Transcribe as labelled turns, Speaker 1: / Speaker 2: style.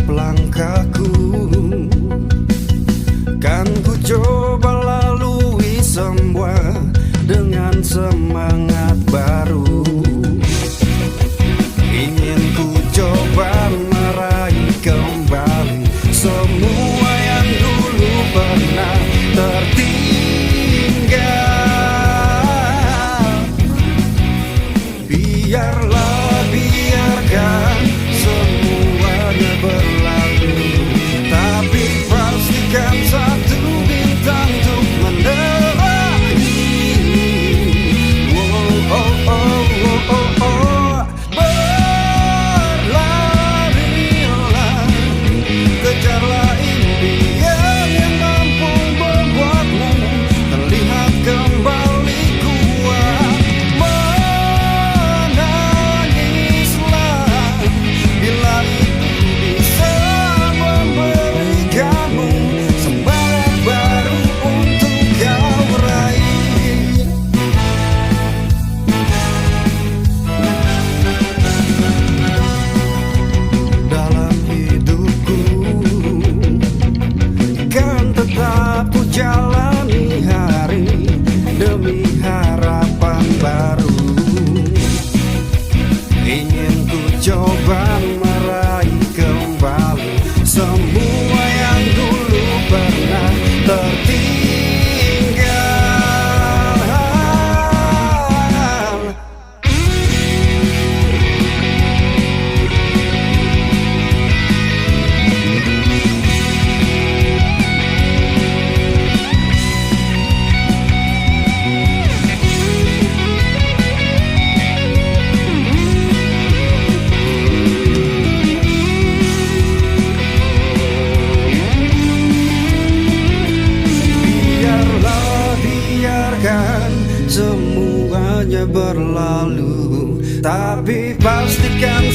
Speaker 1: Langkahku kan ku coba lalui semua dengan semangat baru. Ingin ku coba meraih kembali semua yang dulu pernah tertinggal. Biarkan semuanya berlalu, tapi pastikan satu bintang untuk menerangi. Oh, oh, oh, oh, oh, oh. Berlarilah, kejarlah impian yang mampu membuatmu terlihat kembali kuat. Jalani hari demi harapan baru. Ingin ku coba meraih kembali semua yang dulu pernah tertinggal. Semuanya berlalu, tapi pastikan